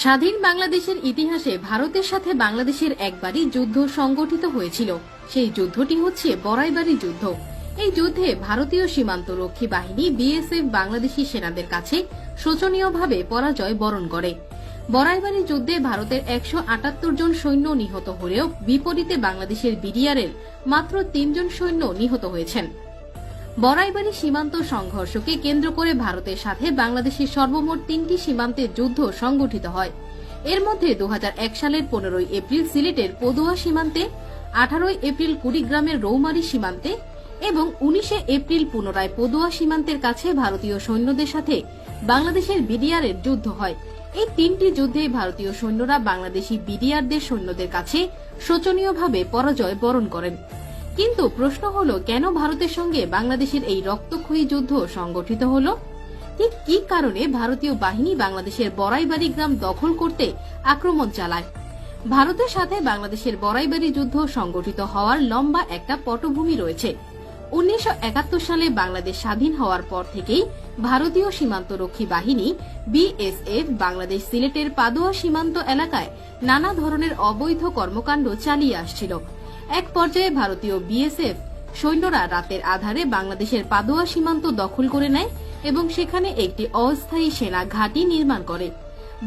স্বাধীন বাংলাদেশের ইতিহাসে ভারতের সাথে বাংলাদেশের একবারই যুদ্ধ সংগঠিত হয়েছিল। সেই যুদ্ধটি হচ্ছে বড়াইবাড়ি যুদ্ধ। এই যুদ্ধে ভারতীয় সীমান্ত রক্ষী বাহিনী বিএসএফ বাংলাদেশি সেনাদের কাছে শোচনীয়ভাবে পরাজয় বরণ করে। বড়াইবাড়ি যুদ্ধে ভারতের 178 জন সৈন্য নিহত হলেও বিপরীতে বাংলাদেশের বিডিআরের মাত্র 3 জন সৈন্য নিহত হয়েছেন। বড়াইবাড়ি সীমান্ত সংঘর্ষকে কেন্দ্র করে ভারতের সাথে বাংলাদেশের সর্বমোট 3টি সীমান্তে যুদ্ধ সংগঠিত হয়। এর মধ্যে 2001 সালের 15 এপ্রিল সিলেটের পদুয়া সীমান্তে, 18 এপ্রিল কুড়িগ্রামের রৌমারী সীমান্তে এবং 19 এপ্রিল পুনরায় পদুয়া সীমান্তের কাছে ভারতীয় সৈন্যদের সাথে বাংলাদেশের বিডিআরের যুদ্ধ হয়। এই 3টি যুদ্ধে ভারতীয় সৈন্যরা বাংলাদেশি বিডিআরদের সৈন্যদের কাছে শোচনীয়ভাবে পরাজয় বরণ করেন। কিন্তু প্রশ্ন হল, কেন ভারতের সঙ্গে বাংলাদেশের এই রক্তক্ষয়ী যুদ্ধ সংগঠিত হল? ঠিক কি কারণে ভারতীয় বাহিনী বাংলাদেশের বড়াইবাড়ি গ্রাম দখল করতে আক্রমণ চালায়? ভারতের সাথে বাংলাদেশের বড়াইবাড়ি যুদ্ধ সংগঠিত হওয়ার লম্বা একটা পটভূমি রয়েছে। 1971 সালে বাংলাদেশ স্বাধীন হওয়ার পর থেকেই ভারতীয় সীমান্তরক্ষী বাহিনী বিএসএফ বাংলাদেশ সিলেটের পাদুয়া সীমান্ত এলাকায় নানা ধরনের অবৈধ কর্মকাণ্ড চালিয়ে আসছিল। এক পর্যায়ে ভারতীয় বিএসএফ সৈন্যরা রাতের আধারে বাংলাদেশের পাদুয়া সীমান্ত দখল করে নেয় এবং সেখানে একটি অস্থায়ী সেনা ঘাঁটি নির্মাণ করে।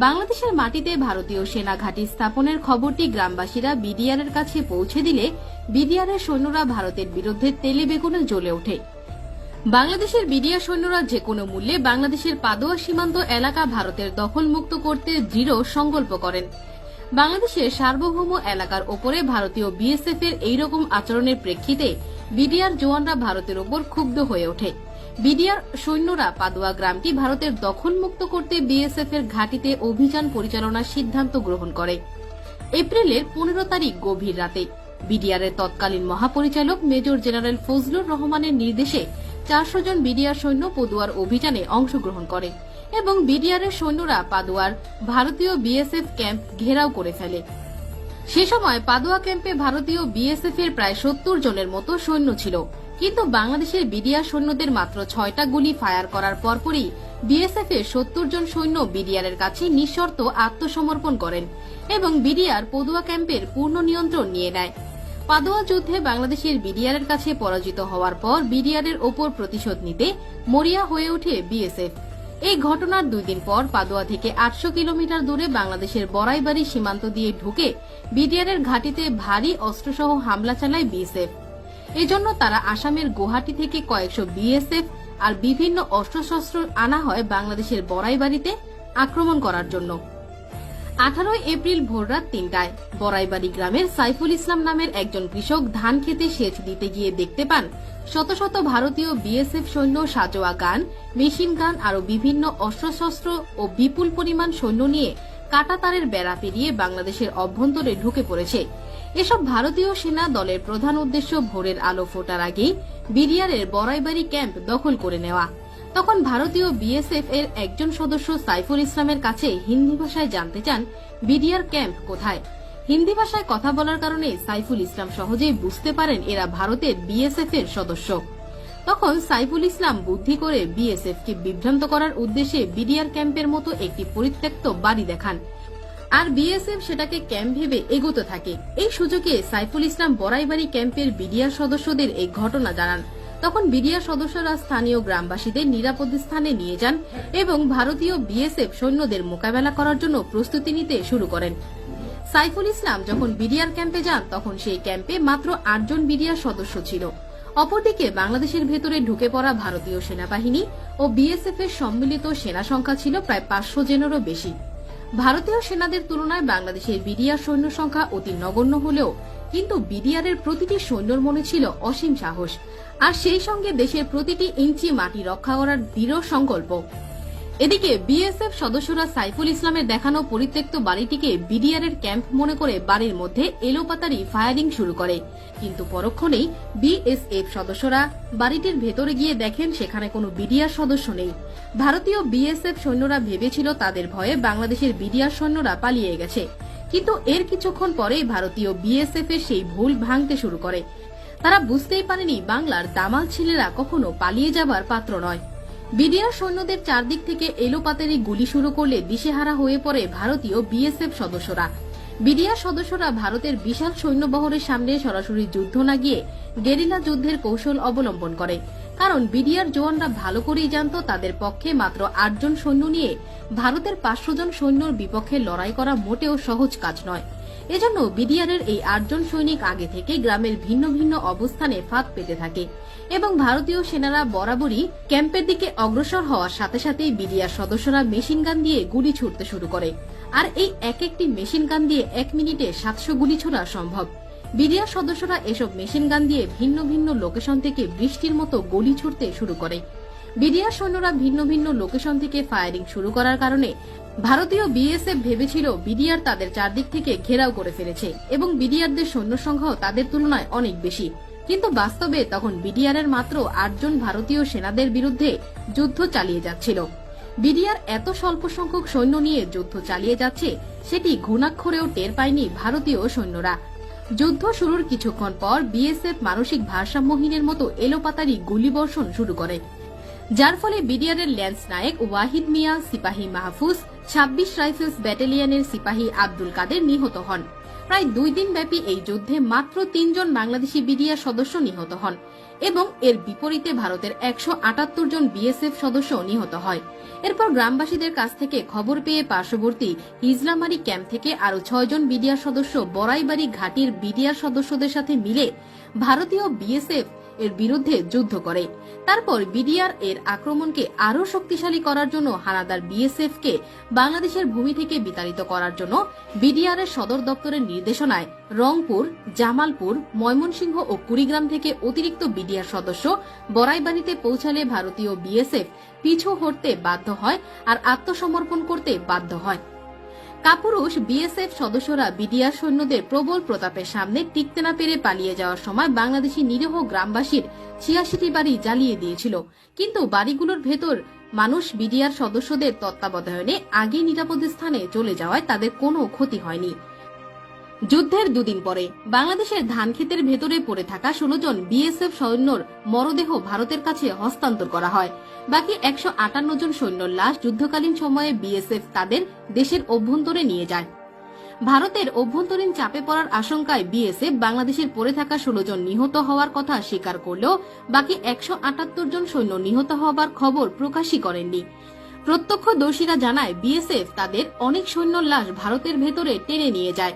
বাংলাদেশের মাটিতে ভারতীয় সেনা ঘাঁটি স্থাপনের খবরটি গ্রামবাসীরা বিডিআরের কাছে পৌঁছে দিলে বিডিআরের সৈন্যরা ভারতের বিরুদ্ধে তেলে বেগুনে জ্বলে ওঠে। বাংলাদেশের বিডিআর সৈন্যরা যে কোনো মূল্যে বাংলাদেশের পাদুয়া সীমান্ত এলাকা ভারতের দখলমুক্ত করতে দৃঢ় সংকল্প করেন। বাংলাদেশের সার্বভৌম এলাকার ওপরে ভারতীয় বিএসএফ এর এইরকম আচরণের প্রেক্ষিতে বিডিআর জওয়ানরা ভারতের ওপর ক্ষুব্ধ হয়ে ওঠে। বিডিআর সৈন্যরা পাদুয়া গ্রামটি ভারতের দখলমুক্ত করতে বিএসএফ এর ঘাঁটিতে অভিযান পরিচালনার সিদ্ধান্ত গ্রহণ করে। এপ্রিলের 15 তারিখ গভীর রাতে বিডিআরের তৎকালীন মহাপরিচালক মেজর জেনারেল ফজলুর রহমানের নির্দেশে 400 জন বিডিআর সৈন্য পদুয়ার অভিযানে অংশগ্রহণ করে এবং বিডিআরের সৈন্যরা পাদুয়ার ভারতীয় বিএসএফ ক্যাম্প ঘেরাও করে ফেলে। সে সময় পাদুয়া ক্যাম্পে ভারতীয় বিএসএফ এর প্রায় 70 জনের মতো সৈন্য ছিল, কিন্তু বাংলাদেশের বিডিআর সৈন্যদের মাত্র 6টা গুলি ফায়ার করার পরপরই বিএসএফ এর 70 জন সৈন্য বিডিআরের কাছে নিঃশর্ত আত্মসমর্পণ করেন এবং বিডিআর পদুয়া ক্যাম্পের পূর্ণ নিয়ন্ত্রণ নিয়ে নেয়। পাদুয়া যুদ্ধে বাংলাদেশের বিডিআরের কাছে পরাজিত হওয়ার পর বিডিআরের ওপর প্রতিশোধ নিতে মরিয়া হয়ে ওঠে বিএসএফ। এই ঘটনার 2 দিন পর পাদুয়া থেকে 800 কিলোমিটার দূরে বাংলাদেশের বড়াইবাড়ি সীমান্ত দিয়ে ঢুকে বিডিআরের ঘাঁটিতে ভারী অস্ত্রসহ হামলা চালায় বিএসএফ। এজন্য তারা আসামের গুয়াহাটি থেকে কয়েকশো বিএসএফ আর বিভিন্ন অস্ত্রশস্ত্র আনা হয় বাংলাদেশের বড়াইবাড়িতে আক্রমণ করার জন্য। 18 এপ্রিল ভোররাত 3টায় বড়াইবাড়ি গ্রামের সাইফুল ইসলাম নামের একজন কৃষক ধান খেতে সেচ দিতে গিয়ে দেখতে পান শত শত ভারতীয় বিএসএফ সৈন্য সাজোয়া গান, মেশিন গান আরও বিভিন্ন অস্ত্রশস্ত্র ও বিপুল পরিমাণ সৈন্য নিয়ে কাঁটাতারের বেড়া পেরিয়ে বাংলাদেশের অভ্যন্তরে ঢুকে পড়েছে। এসব ভারতীয় সেনা দলের প্রধান উদ্দেশ্য ভোরের আলো ফোটার আগেই বিডিআরের বড়াইবাড়ি ক্যাম্প দখল করে নেওয়া। তখন ভারতীয় বিএসএফ এর একজন সদস্য সাইফুল ইসলামের কাছে হিন্দি ভাষায় জানতে চান বিডিআর ক্যাম্প কোথায়। হিন্দি ভাষায় কথা বলার কারণে সাইফুল ইসলাম সহজেই বুঝতে পারেন এরা ভারতের বিএসএফ এর সদস্য। তখন সাইফুল ইসলাম বুদ্ধি করে বিএসএফ কে বিভ্রান্ত করার উদ্দেশ্যে বিডিআর ক্যাম্পের মতো একটি পরিত্যক্ত বাড়ি দেখান, আর বিএসএফ সেটাকে ক্যাম্প ভেবে এগোতে থাকে। এই সুযোগে সাইফুল ইসলাম বড়াইবাড়ি ক্যাম্পের বিডিআর সদস্যদের এই ঘটনা জানান। তখন বিডিআর সদস্যরা স্থানীয় গ্রামবাসীদের নিরাপদ স্থানে নিয়ে যান এবং ভারতীয় বিএসএফ সৈন্যদের মোকাবেলা করার জন্য প্রস্তুতি নিতে শুরু করেন। সাইফুল ইসলাম যখন বিডিআর ক্যাম্পে যান তখন সেই ক্যাম্পে মাত্র 8 জন বিডিআর সদস্য ছিল। অপরদিকে বাংলাদেশের ভেতরে ঢুকে পড়া ভারতীয় সেনাবাহিনী ও বিএসএফ এর সম্মিলিত সেনা সংখ্যা ছিল প্রায় 500 জনেরও বেশি। ভারতীয় সেনাদের তুলনায় বাংলাদেশের বিডিআর সৈন্য সংখ্যা অতি নগণ্য হলেও কিন্তু বিডিআরের প্রতিটি সৈন্যর মনে ছিল অসীম সাহস, আর সেই সঙ্গে দেশের প্রতিটি ইঞ্চি মাটি রক্ষা করার দৃঢ় সংকল্প। এদিকে বিএসএফ সদস্যরা সাইফুল ইসলামের দেখানো পরিত্যক্ত বাড়িটিকে বিডিআরের ক্যাম্প মনে করে বাড়ির মধ্যে এলোপাতাড়ি ফায়ারিং শুরু করে, কিন্তু পরক্ষণেই বিএসএফ সদস্যরা বাড়িটির ভেতরে গিয়ে দেখেন সেখানে কোনো বিডিআর সদস্য নেই। ভারতীয় বিএসএফ সৈন্যরা ভেবেছিল তাদের ভয়ে বাংলাদেশের বিডিআর সৈন্যরা পালিয়ে গেছে, কিন্তু এর কিছুক্ষণ পরেই ভারতীয় বিএসএফ এর সেই ভুল ভাঙতে শুরু করে। তারা বুঝতেই পারেনি বাংলার দামাল ছেলেরা কখনো পালিয়ে যাবার পাত্র নয়। বিডিআর সৈন্যদের চারদিক থেকে এলোপাতাড়ি গুলি শুরু করলে দিশেহারা হয়ে পড়ে ভারতীয় বিএসএফ সদস্যরা। বিডিআর সদস্যরা ভারতের বিশাল সৈন্যবহরের সামনে সরাসরি যুদ্ধ না গিয়ে গেরিলা যুদ্ধের কৌশল অবলম্বন করে, কারণ বিডিআর জওয়ানরা ভালো করেই জানত তাদের পক্ষে মাত্র 8 জন সৈন্য নিয়ে ভারতের 500 জন সৈন্যর বিপক্ষে লড়াই করা মোটেও সহজ কাজ নয়। এজন্য বিডিআরের এই 8 জন সৈনিক আগে থেকে গ্রামের ভিন্ন ভিন্ন অবস্থানে ফাঁদ পেতে থাকে এবং ভারতীয় সেনারা বরাবরই ক্যাম্পের দিকে অগ্রসর হওয়ার সাথে সাথেই বিডিআর সদস্যরা মেশিন গান দিয়ে গুলি ছুড়তে শুরু করে। আর এই এক একটি মেশিন গান দিয়ে 1 মিনিটে 700 গুলি ছোড়া সম্ভব। বিডিআর সদস্যরা এসব মেশিন গান দিয়ে ভিন্ন ভিন্ন লোকেশন থেকে বৃষ্টির মতো গুলি ছুড়তে শুরু করে। বিডিআর সৈন্যরা ভিন্ন ভিন্ন লোকেশন থেকে ফায়ারিং শুরু করার কারণে ভারতীয় বিএসএফ ভেবেছিল বিডিআর তাদের চারদিক থেকে ঘেরাও করে ফেলেছে এবং বিডিআরদের সৈন্য সংখ্যাও তাদের তুলনায় অনেক বেশি। কিন্তু বাস্তবে তখন বিডিআর এর মাত্র 8 জন ভারতীয় সেনাদের বিরুদ্ধে যুদ্ধ চালিয়ে যাচ্ছিল। বিডিআর এত স্বল্প সংখ্যক সৈন্য নিয়ে যুদ্ধ চালিয়ে যাচ্ছে সেটি ঘুণাক্ষরেও টের পায়নি ভারতীয় সৈন্যরা। যুদ্ধ শুরুর কিছুক্ষণ পর বিএসএফ মানসিক ভারসাম্যহীনের মতো এলোপাতাড়ি গুলিবর্ষণ শুরু করে, যার ফলে বিডিআর এর ল্যান্স নায়েক ওয়াহিদ মিয়া, সিপাহী মাহফুজ, 26 রাইফেলস ব্যাটালিয়নের সিপাহী আব্দুল কাদের নিহত হন। প্রায় 2 দিন ব্যাপী এই যুদ্ধে মাত্র 3 জন বাংলাদেশি বিডিআর সদস্য নিহত হন এবং এর বিপরীতে ভারতের 178 জন বিএসএফ সদস্য নিহত হয়। এরপর গ্রামবাসীদের কাছ থেকে খবর পেয়ে পার্শ্ববর্তী ইজলামারি ক্যাম্প থেকে আরো 6 জন বিডিআর সদস্য বড়াইবাড়ি ঘাটির বিডিআর সদস্যদের সাথে মিলে ভারতীয় বিএসএফ এর বিরুদ্ধে যুদ্ধ করে। তারপর বিডিআর এর আক্রমণকে আরো শক্তিশালী করার জন্য হানাদার বিএসএফ কে বাংলাদেশের ভূমি থেকে বিতাড়িত করার জন্য বিডিআর এর সদর দপ্তরের নির্দেশনায় রংপুর, জামালপুর, ময়মনসিংহ ও কুড়িগ্রাম থেকে অতিরিক্ত বিডিআর সদস্য বড়াইবাড়িতে পৌঁছালে ভারতীয় বিএসএফ পিছু হটতে বাধ্য হয় আর আত্মসমর্পণ করতে বাধ্য হয়। কাপুরুষ বিএসএফ সদস্যরা বিডিআর সৈন্যদের প্রবল প্রতাপের সামনে টিকতে না পেরে পালিয়ে যাওয়ার সময় বাংলাদেশি নিরীহ গ্রামবাসীর 86টি বাড়ি জ্বালিয়ে দিয়েছিল, কিন্তু বাড়িগুলোর ভেতর মানুষ বিডিআর সদস্যদের তত্ত্বাবধানে আগে নিরাপদ স্থানে চলে যাওয়ায় তাদের কোনো ক্ষতি হয়নি। যুদ্ধের 2 দিন পরে বাংলাদেশের ধানক্ষেতের ভেতরে পড়ে থাকা 16 জন বিএসএফ সৈন্যর মরদেহ ভারতের কাছে হস্তান্তর করা হয়। বাকি 158 জন সৈন্যর লাশ যুদ্ধকালীন সময়ে বিএসএফ তাদের দেশের অভ্যন্তরে নিয়ে যায়। ভারতের অভ্যন্তরীণ চাপে পড়ার আশঙ্কায় বিএসএফ বাংলাদেশের পড়ে থাকা 16 জন নিহত হওয়ার কথা স্বীকার করলেও বাকি 178 জন সৈন্য নিহত হওয়ার খবর প্রকাশই করেননি। প্রত্যক্ষদর্শীরা জানায় বিএসএফ তাদের অনেক সৈন্যর লাশ ভারতের ভেতরে টেনে নিয়ে যায়।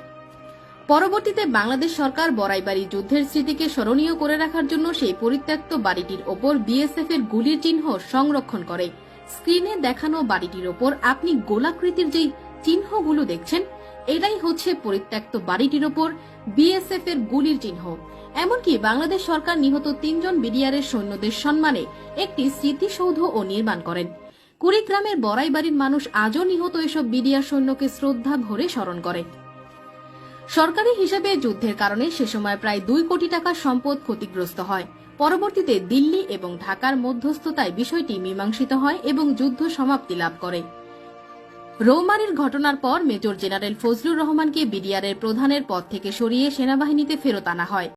পরবর্তীতে বাংলাদেশ সরকার বড়াইবাড়ি যুদ্ধের স্মৃতিকে স্মরণীয় করে রাখার জন্য সেই পরিত্যক্ত বাড়িটির ওপর বিএসএফ এর গুলির চিহ্ন সংরক্ষণ করে। স্ক্রিনে দেখানো বাড়িটির ওপর আপনি গোলাকৃতির যেই চিহ্নগুলো দেখছেন, এটাই হচ্ছে পরিত্যক্ত বাড়িটির ওপর বিএসএফ এর গুলির চিহ্ন। এমনকি বাংলাদেশ সরকার নিহত 3 জন বিডিআর এর সৈন্যদের সম্মানে একটি স্মৃতিসৌধ ও নির্মাণ করেন। কুড়িগ্রামের বড়াইবাড়ির মানুষ আজও নিহত এসব বিডিআর সৈন্যকে শ্রদ্ধা ভরে স্মরণ করে। সরকারি হিসেবে যুদ্ধের কারণে সে সময় প্রায় 2 কোটি টাকার সম্পদ ক্ষতিগ্রস্ত হয়। পরবর্তীতে দিল্লি এবং ঢাকার মধ্যস্থতায় বিষয়টি মীমাংসিত হয় এবং যুদ্ধ সমাপ্তি লাভ করে। রৌমারীর ঘটনার পর মেজর জেনারেল ফজলুর রহমানকে বিডিআর এর প্রধানের পদ থেকে সরিয়ে সেনাবাহিনীতে ফেরত আনা হয়।